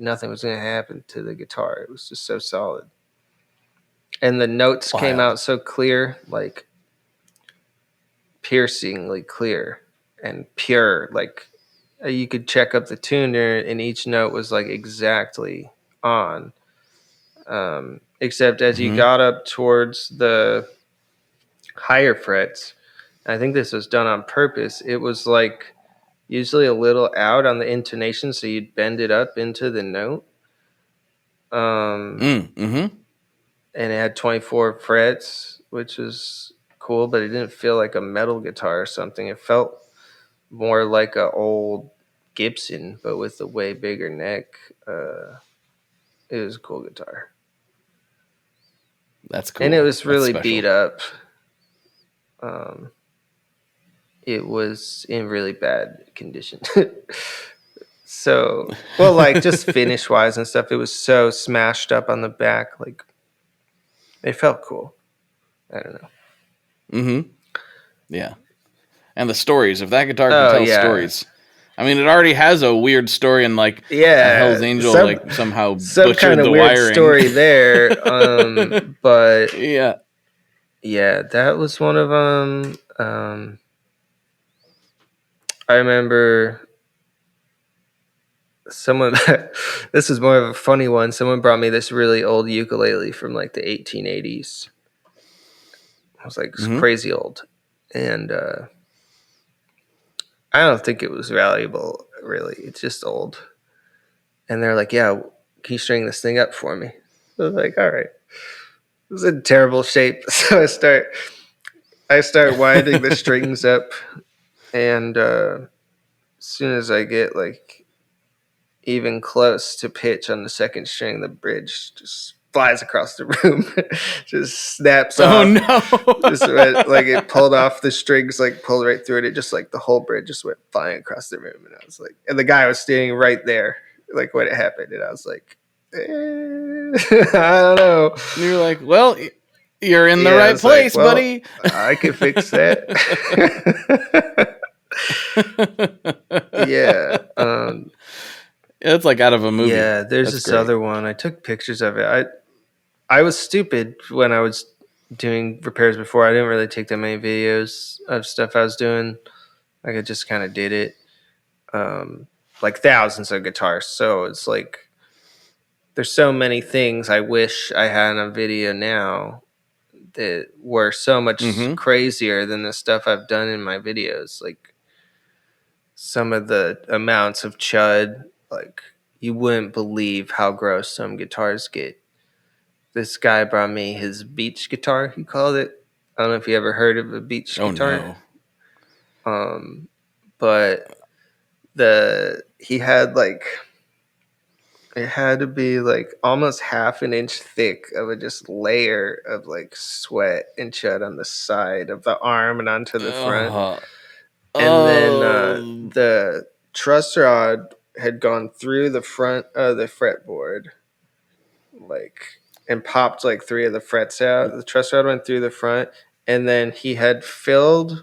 nothing was going to happen to the guitar. It was just so solid, and the notes came Wild. out so clear, like piercingly clear and pure. Like you could check up the tuner, and each note was like exactly on. Except as you got up towards the higher frets, I think this was done on purpose. It was like usually a little out on the intonation, so you'd bend it up into the note. And it had 24 frets, which was cool, but it didn't feel like a metal guitar or something. It felt more like an old Gibson, but with a way bigger neck. It was a cool guitar. That's cool. And it was really That's beat up. It was in really bad condition. So, well, like just finish wise and stuff, it was so smashed up on the back. Like, it felt cool. I don't know. Yeah. And the stories. If that guitar can Oh, tell yeah. stories. I mean, it already has a weird story and like a Yeah. Hell's Angel like somehow some butchered kind of the weird wiring. story there. But yeah. yeah, that was one of them. I remember someone, this is more of a funny one. Someone brought me this really old ukulele from like the 1880s. I was like, it's crazy old. And I don't think it was valuable, really. It's just old. And they're like, yeah, can you string this thing up for me? I was like, all right. It was in terrible shape. So I start winding the strings up. And as soon as I get like even close to pitch on the second string, the bridge just flies across the room. Just snaps off. Oh no. Just went, like it pulled off the strings, like pulled right through it. It just like the whole bridge just went flying across the room. And I was like, and the guy was standing right there, like when it happened. And I was like, I don't know. And you're like, well, you're in the I right was like, place, well, buddy. I could fix that. Yeah. It's like out of a movie. Yeah, there's That's this great. other one. I took pictures of it. I was stupid when I was doing repairs before. I didn't really take that many videos of stuff I was doing. Like I just kind of did it. Like thousands of guitars. So it's like there's so many things I wish I had on video now that were so much crazier than the stuff I've done in my videos. Like some of the amounts of chud, like you wouldn't believe how gross some guitars get. This guy brought me his beach guitar, he called it. I don't know if you ever heard of a beach guitar. No. But he had like, it had to be like almost half an inch thick of a just layer of like sweat and chud on the side of the arm and onto the front. And then the truss rod had gone through the front of the fretboard, like, and popped like 3 of the frets out. The truss rod went through the front, and then he had filled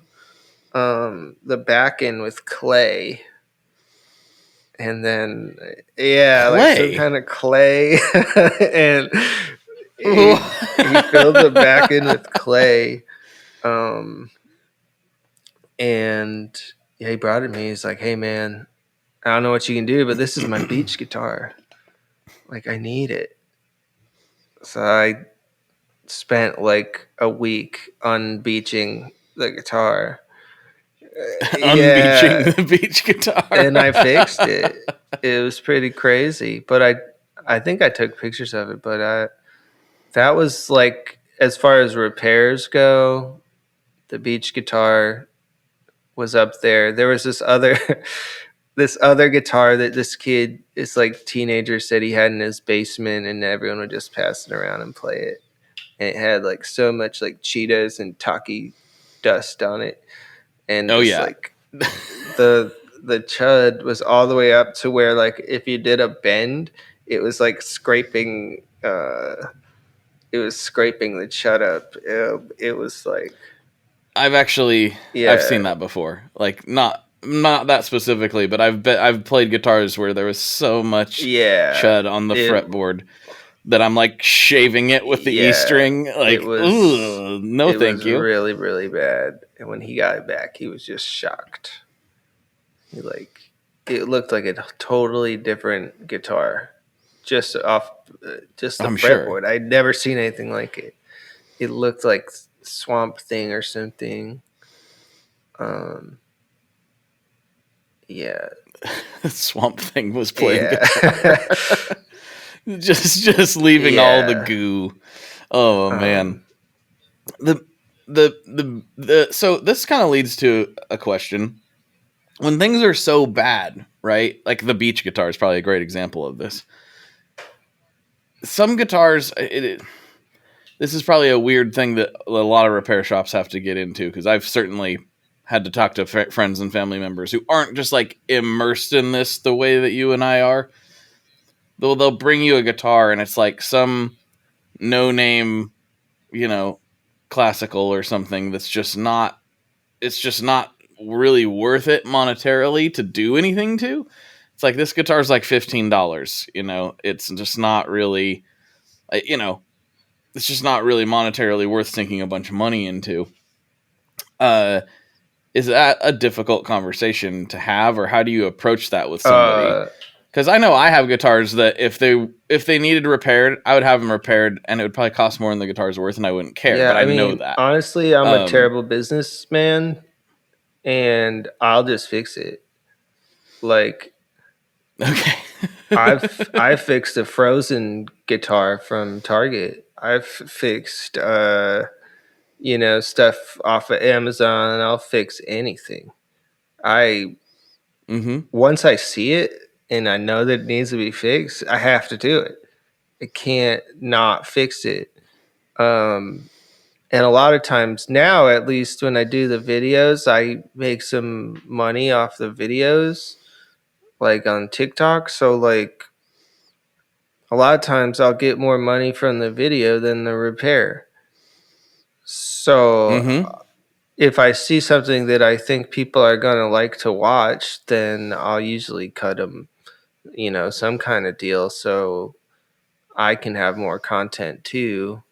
the back end with clay. And then, yeah, Clay? like some kind of clay. And he filled the back end with clay. And yeah, he brought it to me. He's like, hey, man, I don't know what you can do, but this is my beach guitar. Like, I need it. So I spent like a week unbeaching the guitar. Unbeaching the beach guitar. And I fixed it. It was pretty crazy. But I think I took pictures of it. But that was like, as far as repairs go, the beach guitar was up there. There was this other this other guitar that this kid, this like teenager, said he had in his basement, and everyone would just pass it around and play it. And it had like so much like Cheetos and Taki dust on it, and Oh just yeah. like the chud was all the way up to where like if you did a bend, it was like scraping. It was scraping the chud up. It was like I've seen that before. Like not that specifically, but I've played guitars where there was so much chud on the fretboard that I'm like shaving it with the E string. Like, no, thank you. It was really, really bad. And when he got it back, he was just shocked. It looked like a totally different guitar, just the fretboard. Sure. I'd never seen anything like it. It looked like Swamp Thing or something. Yeah. Swamp Thing was playing guitar. just leaving all the goo. Oh man. So this kind of leads to a question. When things are so bad, right? Like the beach guitar is probably a great example of this. Some guitars, this is probably a weird thing that a lot of repair shops have to get into, because I've certainly had to talk to friends and family members who aren't just like immersed in this the way that you and I are. They'll bring you a guitar and it's like some no-name, classical or something that's just not really worth it monetarily to do anything to. It's like, this guitar is like $15, it's just not really, it's just not really monetarily worth sinking a bunch of money into. Is that a difficult conversation to have, or how do you approach that with somebody? Because I know I have guitars that if they needed repaired, I would have them repaired, and it would probably cost more than the guitar's worth, and I wouldn't care. Yeah, but I know that. Honestly, I'm a terrible businessman, and I'll just fix it. Like, okay, I've fixed a frozen guitar from Target. I've fixed stuff off of Amazon, and I'll fix anything. Once I see it and I know that it needs to be fixed, I have to do it. I can't not fix it. And a lot of times now, at least when I do the videos, I make some money off the videos, like on TikTok. So like a lot of times I'll get more money from the video than the repair. So if I see something that I think people are going to like to watch, then I'll usually cut them, some kind of deal, so I can have more content too.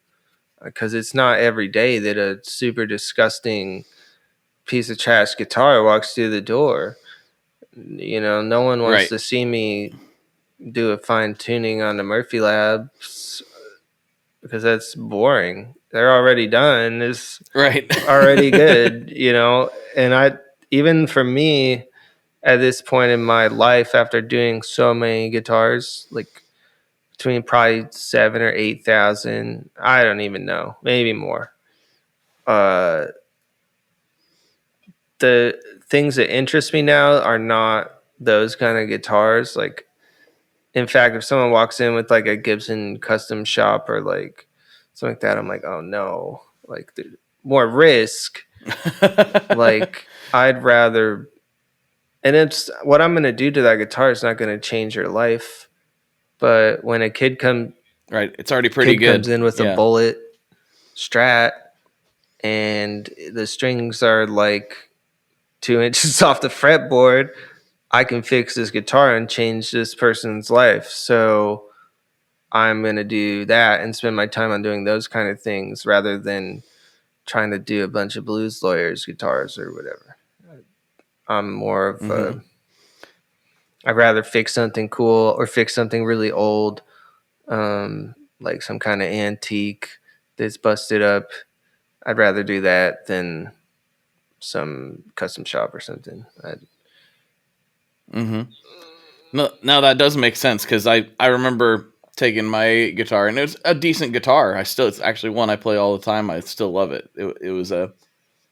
Because it's not every day that a super disgusting piece of trash guitar walks through the door. No one wants to see me do a fine tuning on the Murphy Labs, because that's boring. They're already done. It's already good, And even for me, at this point in my life, after doing so many guitars, like between probably 7,000 or 8,000, I don't even know, maybe more. The things that interest me now are not those kind of guitars. Like, in fact, if someone walks in with like a Gibson custom shop or like something like that, I'm like, oh no, like more risk. Like, I'd rather, and it's what I'm going to do to that guitar is not going to change your life. But when a kid comes already pretty good. Comes in with a bullet Strat, and the strings are like 2 inches off the fretboard, I can fix this guitar and change this person's life. So I'm going to do that and spend my time on doing those kind of things rather than trying to do a bunch of blues lawyers guitars or whatever. I'm more of I'd rather fix something cool or fix something really old, like some kind of antique that's busted up. I'd rather do that than some custom shop or something. No, that does make sense, because I remember taking my guitar, and it was a decent guitar. It's actually one I play all the time. I still love it. It was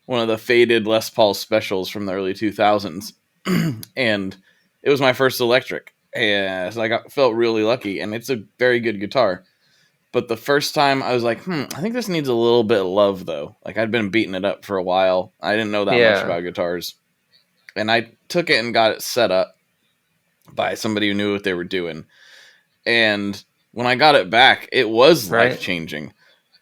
one of the faded Les Paul specials from the early 2000s, and it was my first electric, and so felt really lucky. And it's a very good guitar. But the first time I was like, I think this needs a little bit of love though. Like I'd been beating it up for a while. I didn't know that much Yeah. about guitars, and I took it and got it set up by somebody who knew what they were doing. And when I got it back, it was life changing.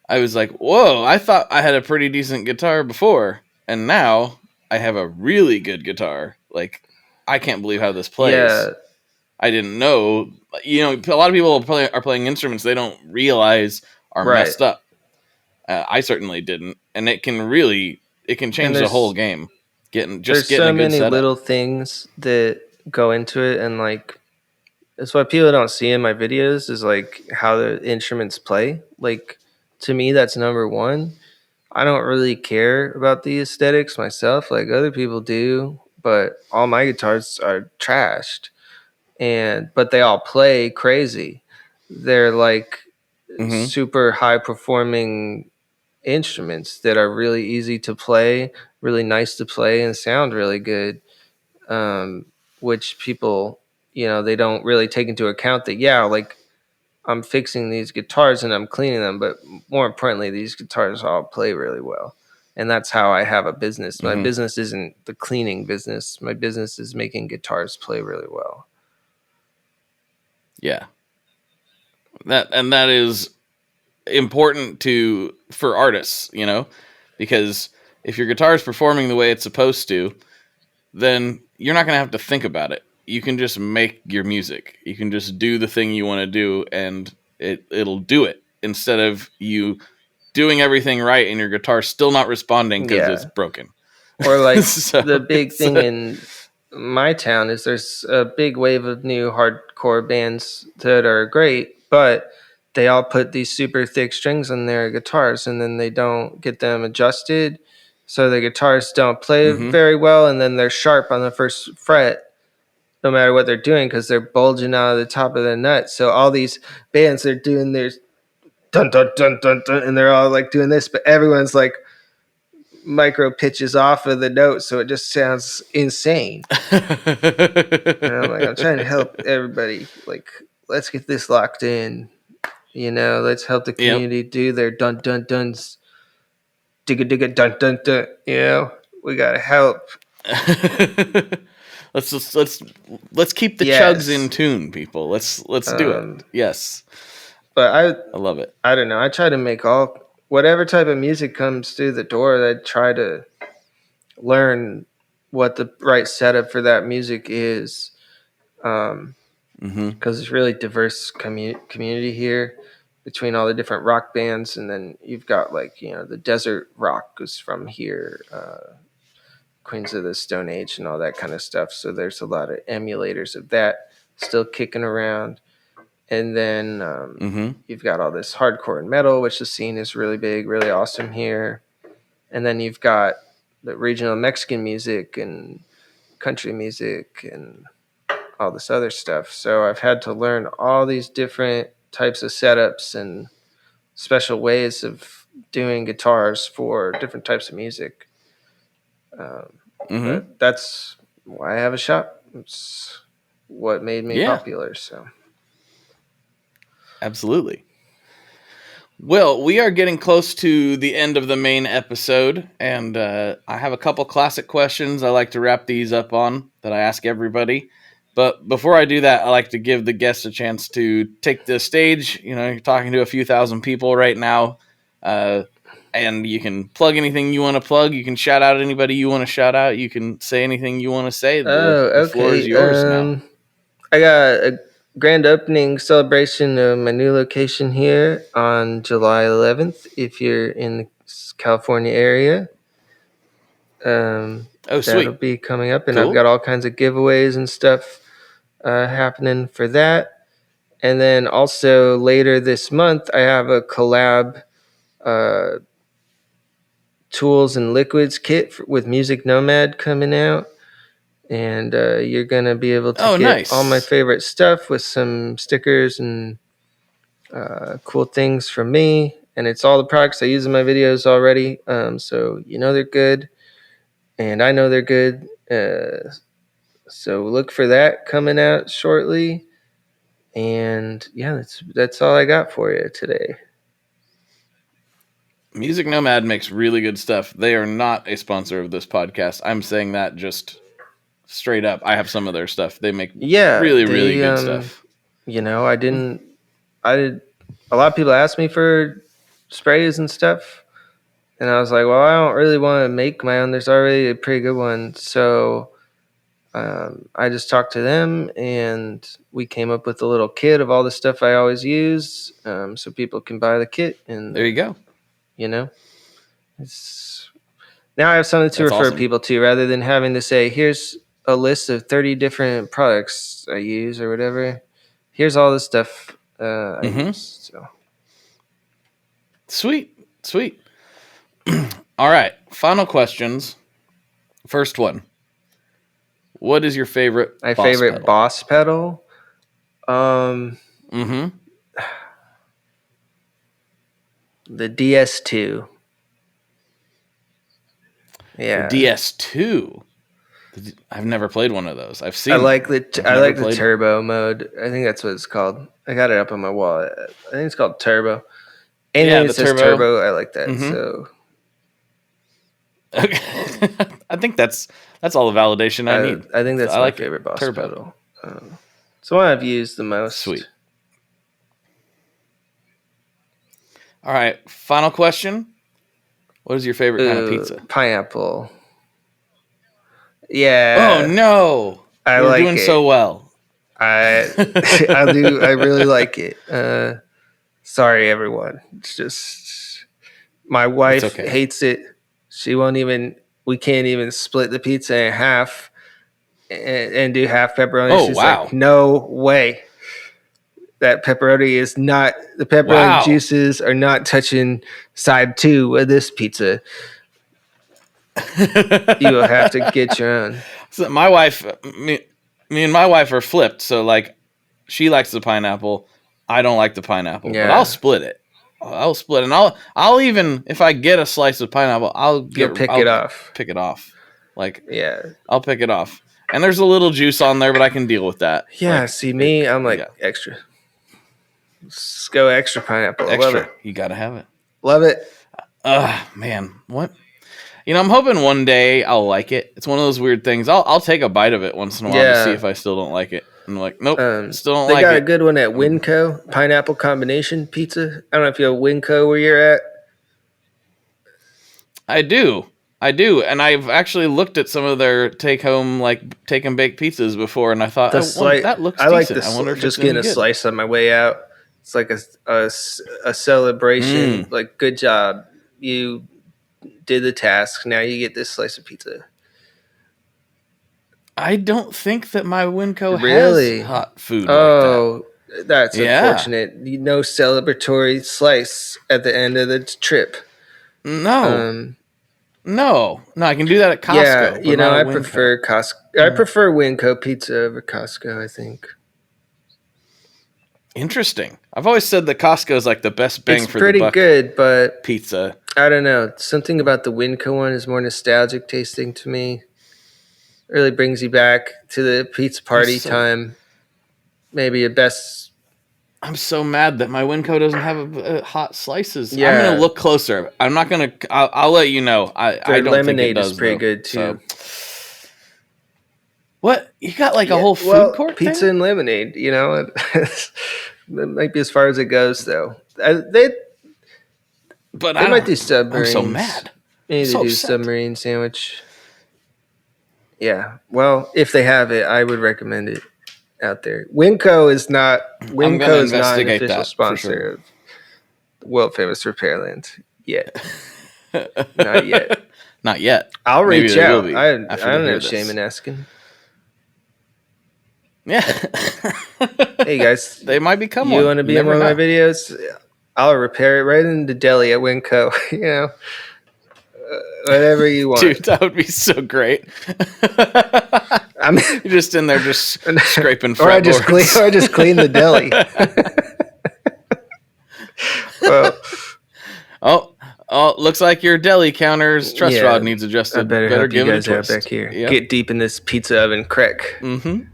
I was like, whoa, I thought I had a pretty decent guitar before, and now I have a really good guitar. Like, I can't believe how this plays. Yeah. I didn't know. You know, a lot of people are playing instruments they don't realize are messed up. I certainly didn't, and it can change the whole game. Getting so a good many setup. Little things that go into it, and like that's what people don't see in my videos is like how the instruments play. Like to me, that's number one. I don't really care about the aesthetics myself, like other people do, but all my guitars are trashed, but they all play crazy. They're like super high performing instruments that are really easy to play, really nice to play, and sound really good. Which people, they don't really take into account that, like I'm fixing these guitars and I'm cleaning them, but more importantly, these guitars all play really well. And that's how I have a business. My business isn't the cleaning business. My business is making guitars play really well. Yeah. That is important for artists, because if your guitar is performing the way it's supposed to, then you're not going to have to think about it. You can just make your music. You can just do the thing you want to do, and it'll do it, instead of you doing everything right and your guitar's still not responding because it's broken. Or like the big thing in my town is there's a big wave of new hardcore bands that are great, but they all put these super thick strings on their guitars and then they don't get them adjusted. So the guitars don't play very well, and then they're sharp on the first fret no matter what they're doing because they're bulging out of the top of the nut. So all these bands are doing their dun dun dun dun dun, and they're all like doing this, but everyone's like micro pitches off of the note, so it just sounds insane. And I'm trying to help everybody. Like, let's get this locked in. Let's help the community do their dun dun duns. Digga digga dun dun dun. We gotta help. let's keep the chugs in tune, people. Let's do it. Yes. But I love it. I don't know. I try to make whatever type of music comes through the door. I try to learn what the right setup for that music is. Because it's really diverse community here between all the different rock bands, and then you've got like the desert rock is from here, Queens of the Stone Age and all that kind of stuff. So there's a lot of emulators of that still kicking around. And then you've got all this hardcore and metal, which the scene is really big, really awesome here. And then you've got the regional Mexican music and country music and all this other stuff. So I've had to learn all these different types of setups and special ways of doing guitars for different types of music. But that's why I have a shop. It's what made me popular. So absolutely. Well, we are getting close to the end of the main episode, and I have a couple classic questions I like to wrap these up on that I ask everybody. But before I do that, I like to give the guests a chance to take the stage. You're talking to a few thousand people right now, and you can plug anything you want to plug. You can shout out anybody you want to shout out. You can say anything you want to say. The floor is yours now. I got a grand opening celebration of my new location here on July 11th. If you're in the California area, that'll be coming up, and I've got all kinds of giveaways and stuff happening for that. And then also later this month, I have a collab tools and liquids kit with Music Nomad coming out. And you're going to be able to get all my favorite stuff with some stickers and cool things from me. And it's all the products I use in my videos already. So they're good. And I know they're good. So look for that coming out shortly. And yeah, that's all I got for you today. Music Nomad makes really good stuff. They are not a sponsor of this podcast. I'm saying that just straight up. I have some of their stuff. They make really good stuff. I did. A lot of people asked me for sprays and stuff, and I was like, well, I don't really want to make my own. There's already a pretty good one, so I just talked to them, and we came up with a little kit of all the stuff I always use, so people can buy the kit. And there you go. It's now I have something to refer people to rather than having to say, here's a list of 30 different products I use or whatever. Here's all the stuff I use. So. Sweet. All right. Final questions. First one. What is your favorite boss pedal? The DS2. Yeah. The DS2. I've never played one of those. I've seen. I like the turbo mode. I think that's what it's called. I got it up on my wall. I think it's called turbo. And it says turbo. I like that. So. Okay. I think that's all the validation I need. I think that's my favorite boss pedal. It's the one I've used the most. Sweet. All right. Final question. What is your favorite kind of pizza? Pineapple. Yeah. Oh no! You're doing so well. I do. I really like it. Sorry, everyone. It's just my wife hates it. She won't even. We can't even split the pizza in half and do half pepperoni. Oh, She's wow! Like, no way. That pepperoni is not. The pepperoni juices are not touching side 2 of this pizza. You will have to get your own. So me and my wife are flipped. So like, she likes the pineapple. I don't like the pineapple, but I'll split it. And I'll even if I get a slice of pineapple, I'll pick it off. Like I'll pick it off. And there's a little juice on there, but I can deal with that. Yeah. Like, see me, I'm like extra. Let's go extra pineapple. I love it. You gotta have it. Love it. Man, what? I'm hoping one day I'll like it. It's one of those weird things. I'll take a bite of it once in a while to see if I still don't like it. I'm like, nope, still don't like it. They got a good one at Winco, pineapple combination pizza. I don't know if you have Winco where you're at. I do, and I've actually looked at some of their take and bake pizzas before, and I thought that looks decent. Like I wonder if just getting a slice on my way out. It's like a celebration. Like, good job, you did the task. Now you get this slice of pizza. I don't think that my Winco has hot food. Oh, like that's unfortunate. No celebratory slice at the end of the trip. No. No, I can do that at Costco. Yeah, I prefer Costco. I prefer Winco pizza over Costco, I think. Interesting. I've always said that Costco is like the best bang for the buck. It's pretty good, but pizza. I don't know. Something about the Winco one is more nostalgic tasting to me. It really brings you back to the pizza party time. Maybe a best. I'm so mad that my Winco doesn't have hot slices. Yeah. I'm gonna look closer. I'm not gonna. I'll let you know. I don't lemonade think it does, is pretty good too. So. What? You got like a whole food court pizza thing? And lemonade. It might be as far as it goes, though. They might do submarines. I'm so mad. Maybe they do submarine sandwich. Yeah. Well, if they have it, I would recommend it out there. Winco is not an official sponsor of the world famous Repairland yet. Not yet. Not yet. I'll reach out. I don't have shame in asking. Yeah. Hey guys, they might become one. You want to be in one of my videos? I'll repair it right in the deli at Winco. Whatever you want, dude. That would be so great. You're just in there, just scraping. Or I just clean the deli. looks like your deli counter's truss rod needs adjusted. I better help give you it guys a out twist. back here. Yep. Get deep in this pizza oven crack. Mm-hmm.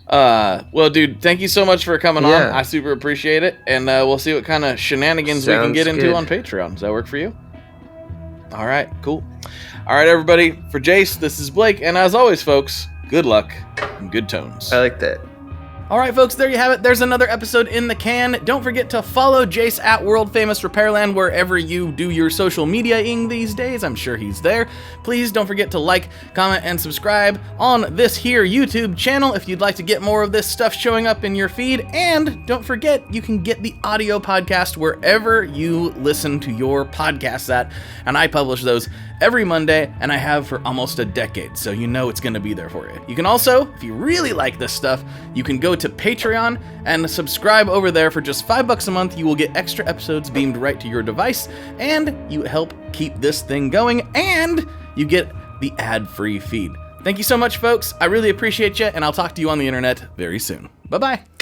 Well, dude, thank you so much for coming on. I super appreciate it. And we'll see what kind of shenanigans we can get into on Patreon. Does that work for you? All right, cool. All right, everybody. For Jayce, this is Blake. And as always, folks, good luck and good tones. I like that. All right, folks, there you have it. There's another episode in the can. Don't forget to follow Jayce at World Famous Repairland wherever you do your social media-ing these days. I'm sure he's there. Please don't forget to like, comment, and subscribe on this here YouTube channel if you'd like to get more of this stuff showing up in your feed. And don't forget, you can get the audio podcast wherever you listen to your podcasts at. And I publish those every Monday, and I have for almost a decade, so you know it's going to be there for you. You can also, if you really like this stuff, you can go to Patreon and subscribe over there for just $5 a month. You will get extra episodes beamed right to your device, and you help keep this thing going, and you get the ad-free feed. Thank you so much, folks. I really appreciate you, and I'll talk to you on the internet very soon. Bye-bye.